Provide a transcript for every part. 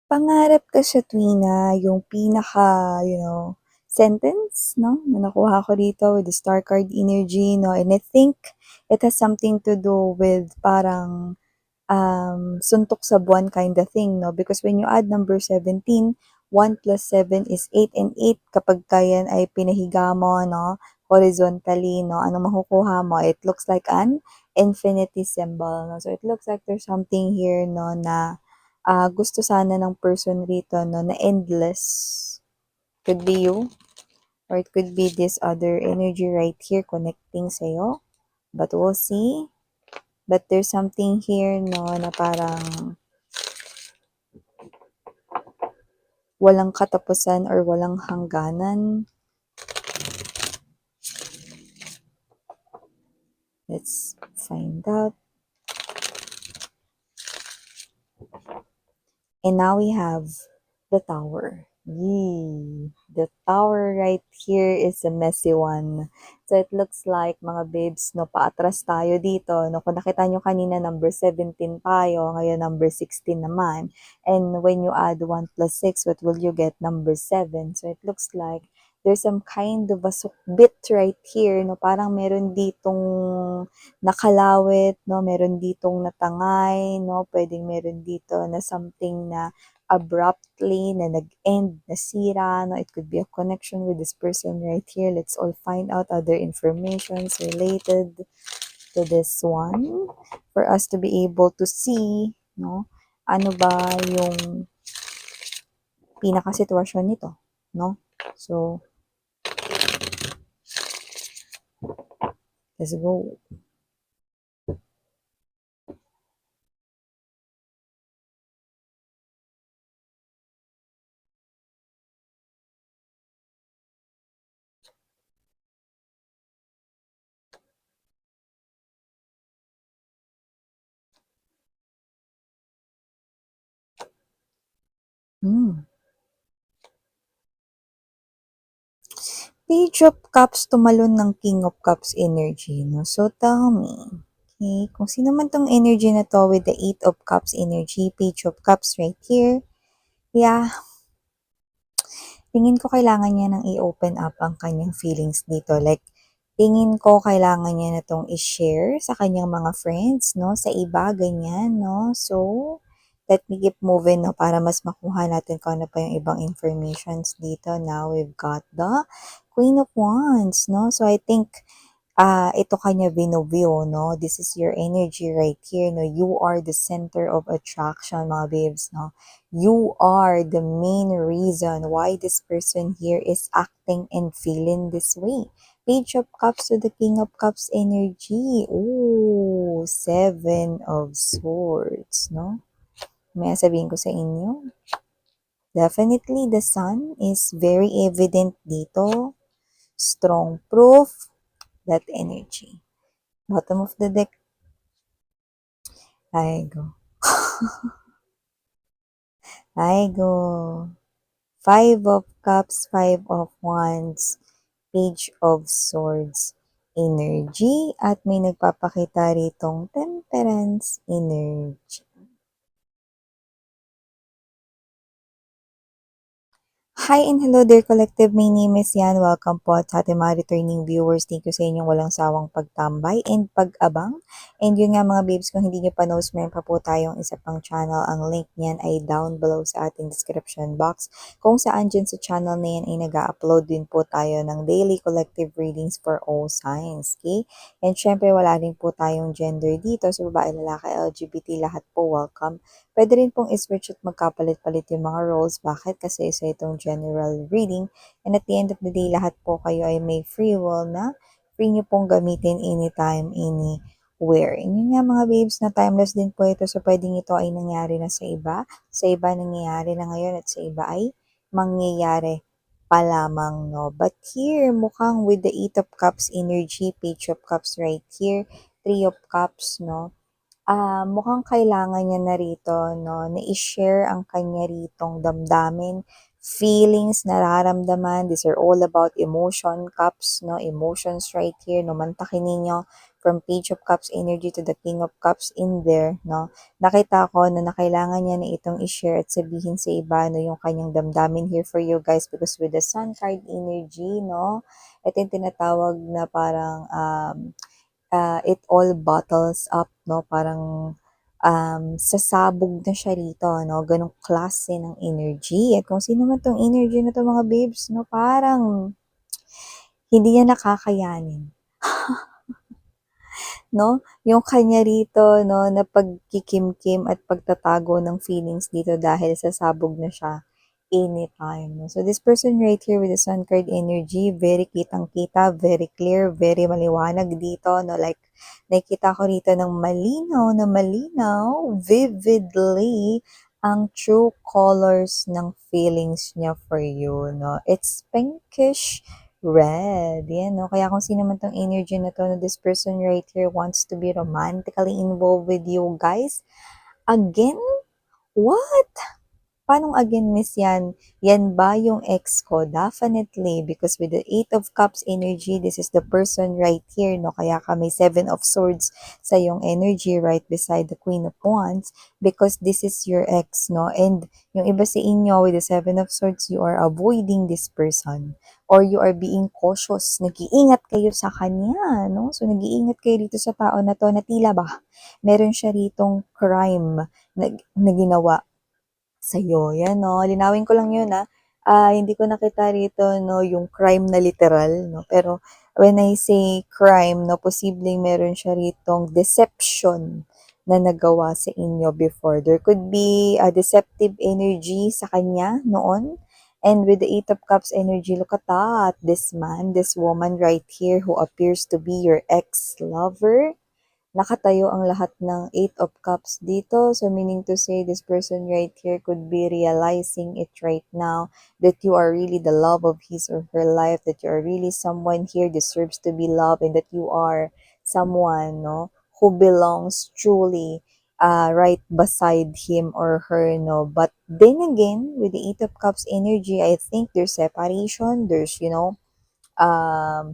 Pangarap ka sa tuwina, yung pinaka, sentence, no, na nakuha ko dito with the star card energy, no, and I think it has something to do with parang suntok sa buwan kind of thing, no? Because when you add number 17, 1 plus 7 is 8 and 8 kapag kayan ay pinahiga mo, no? Horizontally, no? Anong makukuha mo? It looks like an infinity symbol, no? So it looks like there's something here, no, na gusto sana ng person rito, no, na endless. Could be you, or it could be this other energy right here connecting sa'yo. But we'll see. But there's something here, no, na parang walang katapusan or walang hangganan. Let's find out. And now we have the tower. Yee! The tower right here is a messy one. So it looks like, mga babes, no, paatras tayo dito. No, kung nakita nyo kanina, number 17 tayo. Ngayon, number 16 naman. And when you add 1 plus 6, what will you get? Number 7. So it looks like there's some kind of a sukbit right here. No, parang meron ditong nakalawit, no, meron ditong natangay, no, pwedeng meron dito na something na abruptly na nag-end, nasira, no? It could be a connection with this person right here. Let's all find out other informations related to this one for us to be able to see, no? Ano ba yung pinaka-sitwasyon nito, no? So, let's go. Hmm. Page of Cups tumalon ng King of Cups energy, no? So, tell me, okay, kung sino man tong energy na to with the Eight of Cups energy, Page of Cups right here, yeah, tingin ko kailangan niya nang i-open up ang kanyang feelings dito. Like, tingin ko kailangan niya na tong i-share sa kanyang mga friends, no? Sa iba, ganyan, no? So, let me keep moving, no? Para mas makuha natin kung ano pa yung ibang informations dito. Now, we've got the Queen of Wands, no? So, I think ito kanya binoview, no? This is your energy right here, no? You are the center of attraction, mga babes, no? You are the main reason why this person here is acting and feeling this way. Page of Cups to the King of Cups energy. Ooh, Seven of Swords, no? May sabihin ko sa inyo? Definitely, the sun is very evident dito. Strong proof that energy. Bottom of the deck. I go. I go. Five of Cups, Five of Wands, Page of Swords energy, at may nagpapakita ritong Temperance energy. Hi and hello there collective, my name is Yan. Welcome po sa ating mga returning viewers. Thank you sa inyong walang sawang pagtambay and pag-abang. And yun nga mga babes, kung hindi nyo pa knows, meron pa po tayong isa pang channel. Ang link niyan ay down below sa ating description box. Kung saan dyan sa channel na yan ay nag-upload din po tayo ng daily collective readings for all signs. Okay? And syempre wala rin po tayong gender dito. So babae, lalaki, LGBT, lahat po welcome. Pwede rin pong i-switch at magkapalit-palit yung mga roles. Bakit? Kasi isa itong general reading. And at the end of the day, lahat po kayo ay may free will na free nyo pong gamitin anytime, anywhere. And yun nga mga babes, na timeless din po ito. So pwedeng ito ay nangyari na sa iba nangyayari na ngayon, at sa iba ay mangyayari pa lamang, no? But here, mukhang with the Eight of Cups energy, Page of Cups right here, Three of Cups, no? Mukhang kailangan niya na rito, no, na i-share ang kanya ritong damdamin, feelings, nararamdaman. These are all about emotion cups, no? Emotions right here, no? Mantakin ninyo from Page of Cups energy to the King of Cups in there, no? Nakita ko na kailangan niya na itong i-share at sabihin sa iba, no? Yung kanyang damdamin here for you guys because with the Sun card energy, no? Ito yung tinatawag na parang it all bottles up, no? Parang sasabog na siya rito, no? Ganong klase ng energy. At kung sino man tong energy na to mga babes, no? Parang hindi niya nakakayanin. No? Yung kanya rito, no, na pagkikimkim at pagtatago ng feelings dito dahil sasabog na siya anytime. No? So this person right here with the Sun card energy, very kitang-kita, very clear, very maliwanag dito, no? Like, nakita ko rito ng malinaw, vividly, ang true colors ng feelings niya for you, no? It's pinkish red. Yan, no? Kaya kung sino man tong energy na to, no, this person right here wants to be romantically involved with you guys. Again? What? Paanong again, miss yan? Yan ba yung ex ko? Definitely, because with the Eight of Cups energy, this is the person right here, no? Kaya ka may Seven of Swords sa yung energy right beside the Queen of Wands because this is your ex, no? And yung iba sa inyo with the Seven of Swords, you are avoiding this person or you are being cautious. Nag-iingat kayo sa kanya, no? So, nag-iingat kayo dito sa tao na to na tila ba meron siya ritong crime na ginawa sa'yo. Yan 'no, linawin ko lang 'yun, hindi ko nakita rito 'no, yung crime na literal 'no, pero when I say crime 'no, posibleng meron siya ritong deception na nagawa sa inyo before. There could be a deceptive energy sa kanya noon. And with the Eight of Cups energy, look at that. This man, this woman right here who appears to be your ex-lover, nakatayo ang lahat ng Eight of Cups dito. So, meaning to say, this person right here could be realizing it right now that you are really the love of his or her life, that you are really someone here deserves to be loved, and that you are someone, no, who belongs truly right beside him or her, no. But then again, with the Eight of Cups energy, I think there's separation, there's,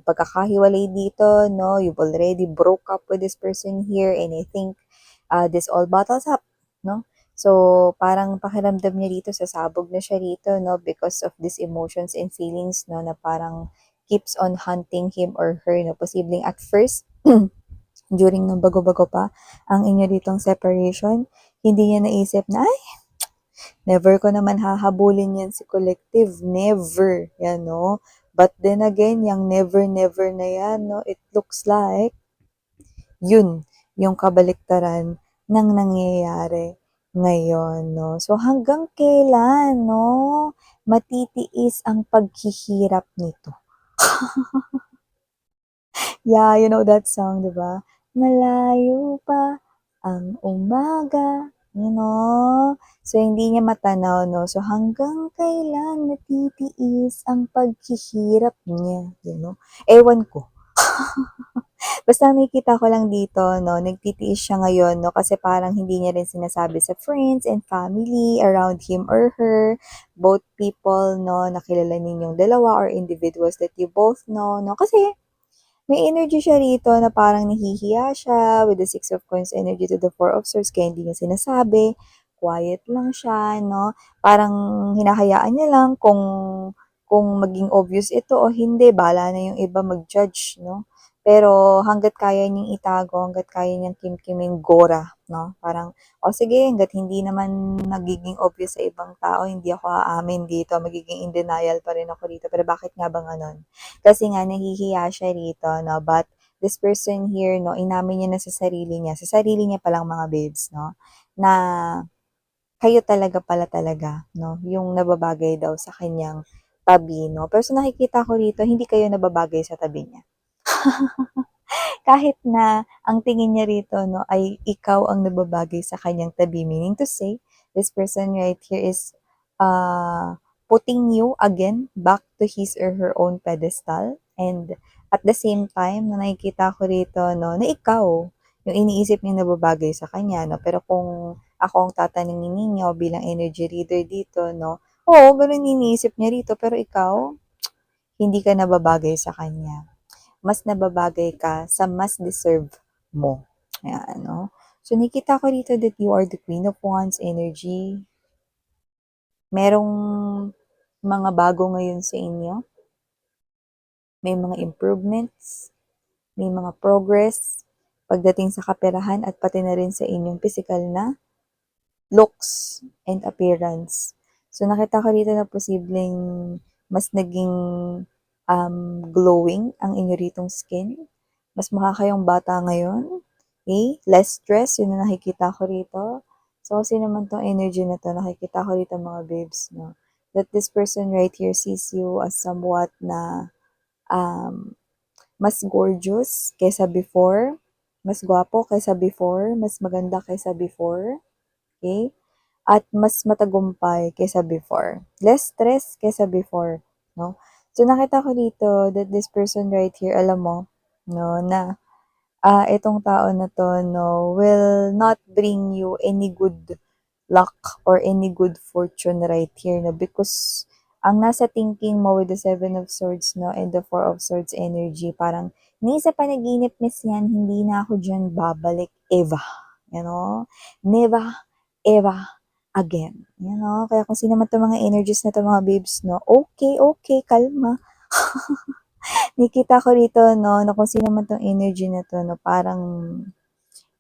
pagkakahiwalay dito, no? You've already broke up with this person here and I think this all bottles up, no? So, parang pakiramdam niya dito, sasabog na siya rito, no? Because of these emotions and feelings, no? Na parang keeps on hunting him or her, no? Posibleng at first, during ng bago-bago pa, ang inyo ditong separation, hindi niya naisip na, never ko naman hahabulin yan si Collective. Never. Yan, no? But then again, yung never, never na yan, no? It looks like yun, yung kabaliktaran ng nangyayari ngayon, no? So, hanggang kailan, no? Matitiis ang paghihirap nito. Yeah, you know that song, di ba? Malayo pa ang umaga, you know? So, hindi niya matanaw, no? So, hanggang kailan natitiis ang paghihirap niya, you know? Ewan ko. Basta nakikita ko lang dito, no, nagtitiis siya ngayon, no, kasi parang hindi niya rin sinasabi sa friends and family around him or her, both people, no, nakilala ninyong dalawa or individuals that you both know, no, kasi may energy siya rito na parang nahihiya siya with the Six of Coins energy to the Four of Swords kaya hindi niya sinasabi. Quiet lang siya, no? Parang hinahayaan niya lang kung maging obvious ito o hindi. Bahala na yung iba mag-judge, no? Pero hanggat kaya niyang itago, hanggat kaya niyang kimkiming gora, no? Parang, o sige, hanggat hindi naman nagiging obvious sa ibang tao, hindi ako aamin dito, magiging in denial pa rin ako dito. Pero bakit nga ba ganon? Kasi nga nahihiya siya rito, no? But this person here, no, inamin niya na sa sarili niya palang mga babes, no, na kayo talaga pala talaga, no, yung nababagay daw sa kanyang tabi, no. Pero sa nakikita ko rito, hindi kayo nababagay sa tabi niya. Kahit na ang tingin niya rito, no, ay ikaw ang nababagay sa kanyang tabi. Meaning to say, this person right here is putting you again back to his or her own pedestal. And at the same time, na nakikita ko rito, no, na ikaw, yung iniisip niya nababagay sa kanya, no. Pero kung ako ang tatanungin ninyo bilang energy reader dito, no, Oo, ganun iniisip niya rito, pero ikaw, hindi ka nababagay sa kanya. Mas nababagay ka sa mas deserve mo. Ayan, no? So, nakita ko dito that you are the Queen of Wands energy. Merong mga bago ngayon sa inyo. May mga improvements, may mga progress pagdating sa kaperahan at pati na rin sa inyong physical na looks and appearance. So, nakita ko dito na posibleng mas naging glowing ang inyo ritong skin. Mas mukha kayong bata ngayon. Okay? Less stress, yun na nakikita ko rito. So, kasi naman tong energy na to, nakikita ko rito mga babes, no? That this person right here sees you as somewhat na um, mas gorgeous kaysa before, mas gwapo kaysa before, mas maganda kaysa before. Okay? At mas matagumpay kaysa before. Less stress kaysa before, no? So, nakita ko dito that this person right here, alam mo, no, na itong tao na to, no, will not bring you any good luck or any good fortune right here, no, because ang nasa thinking mo with the Seven of Swords, no, and the Four of Swords energy, parang, ni sa panaginip, miss yan, hindi na ako dyan babalik, ever. You know? Never, ever again. You know? Kaya kung sino man itong mga energies na to mga babes, no, okay, okay, kalma. Nakita ko rito, no, na kung sino man tong energy na to, no, parang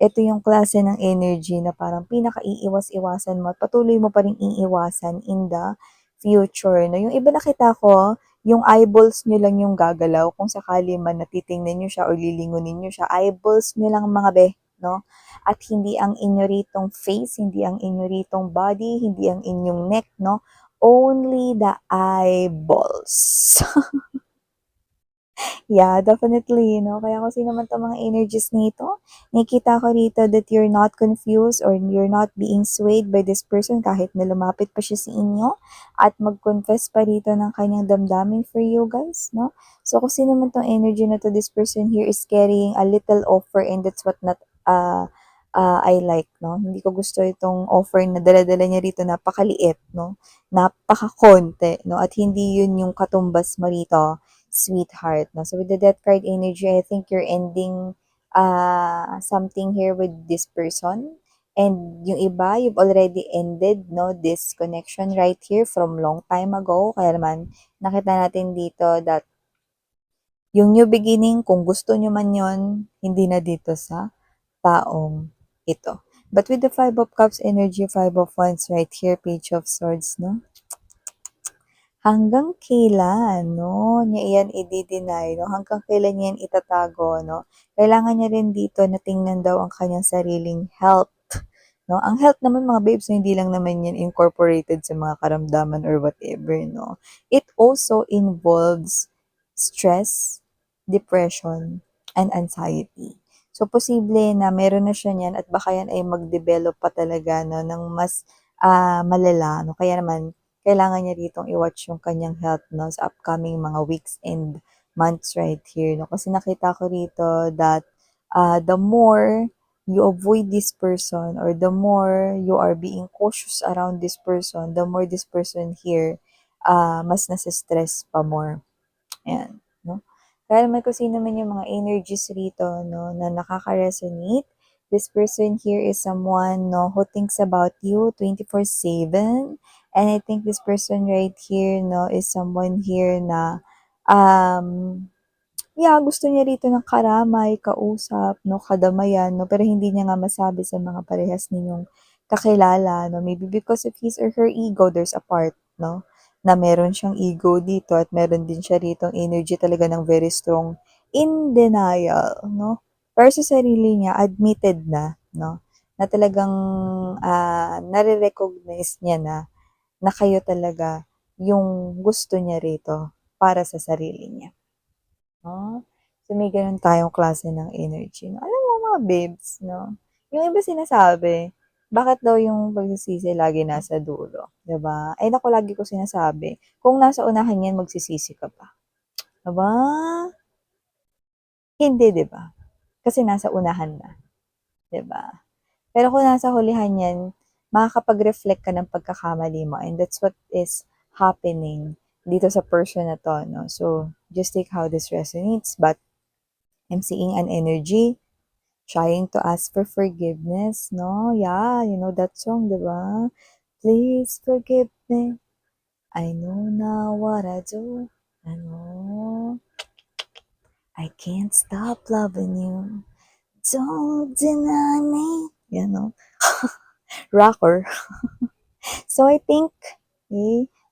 ito yung klase ng energy na parang pinaka-iiwas-iwasan mo at patuloy mo pa rin iiwasan in the future. No? Yung iba nakita ko, yung eyeballs nyo lang yung gagalaw. Kung sakali man natitingnan nyo siya o lilingunin nyo siya, eyeballs nyo lang mga be. No? At hindi ang inyo ritong face, hindi ang inyo ritong body, hindi ang inyong neck, no? Only the eyeballs. Yeah, definitely, no? Kaya kung sino man 'tong mga energies nito, nakikita ko rito that you're not confused or you're not being swayed by this person kahit na lumapit pa siya sa inyo at mag-confess pa rito ng kanyang damdamin for you guys, no? So kung sino man 'tong energy na to, this person here is carrying a little offer and that's what not I like, no? Hindi ko gusto itong offer na dala-dala niya rito, napakaliit, no? Napakakonti, no? At hindi yun yung katumbas mo rito, sweetheart, no? So with the death card energy, I think you're ending something here with this person. And yung iba, you've already ended, no, this connection right here from long time ago. Kaya naman, nakita natin dito that yung new beginning, kung gusto nyo man yon, hindi na dito sa taong ito. But with the Five of Cups energy, Five of Wands right here, Page of Swords, no? Hanggang kailan, no, niya iyan i-deny, no? Hanggang kailan niya yan itatago, no? Kailangan niya rin dito na tingnan daw ang kanyang sariling health, no? Ang health naman mga babes, no, hindi lang naman yan incorporated sa mga karamdaman or whatever, no? It also involves stress, depression, and anxiety. So, posible na meron na siya niyan at baka yan ay mag-develop pa talaga, no, ng mas malala, no? Kaya naman, kailangan niya ditong i-watch yung kanyang health, no, sa upcoming mga weeks and months right here, no? Kasi nakita ko rito that the more you avoid this person or the more you are being cautious around this person, the more this person here mas nasa-stress pa more. Ayan, no? Kaya naman kung sino man yung mga energies rito, no, na nakaka-resonate, this person here is someone, no, who thinks about you 24/7. And I think this person right here, no, is someone here na, um, yeah, gusto niya rito ng karamay, kausap, no, kadamayan, no, pero hindi niya nga masabi sa mga parehas ninyong kakilala, no, maybe because of his or her ego, there's a part, no, na meron siyang ego dito at meron din siya rito energy talaga ng very strong in denial, no, pero sa sarili niya, admitted no, na talagang nare-recognize niya na kayo talaga yung gusto niya rito para sa sarili niya. So may gano'n tayong klase ng energy 'no. Alam mo mga babes 'no, yung iba sinasabi, bakit daw yung pagsisisi lagi nasa dulo, 'di ba? Ay naku, lagi ko sinasabi, kung nasa unahan 'yan magsisisi ka pa, 'di ba? Hindi, 'di ba? Kasi nasa unahan na, 'di ba? Pero kung nasa hulihan 'yan, makakapag-reflect ka ng pagkakamali mo and that's what is happening dito sa person na to, no? So, just take how this resonates, but I'm seeing an energy trying to ask for forgiveness, no? Yeah, you know that song, diba? Please forgive me. I know now what I do. I know I can't stop loving you. Don't deny me. You know, rocker. So I think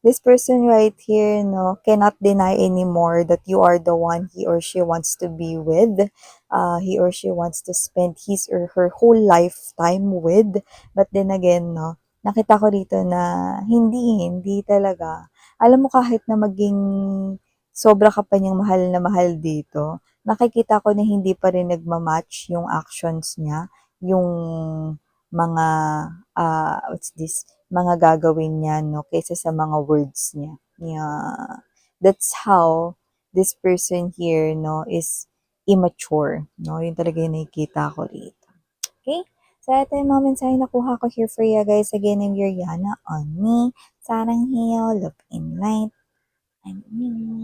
this person right here, no, cannot deny anymore that you are the one he or she wants to be with. He or she wants to spend his or her whole lifetime with. But then again, no, nakita ko dito na hindi talaga. Alam mo kahit na maging sobra ka pa niyang mahal na mahal dito, nakikita ko na hindi pa rin nagmamatch yung actions niya, yung mga, what's this, mga gagawin niya, no, kaysa sa mga words niya. Yeah. That's how this person here, no, is immature. No, yun talaga yung nakikita ko rito. Okay? So, ito yung mga mensahe nakuha ko here for you guys. Again, I'm Yuriana on me. Sarang Hiyo, Love in Light. I'm you.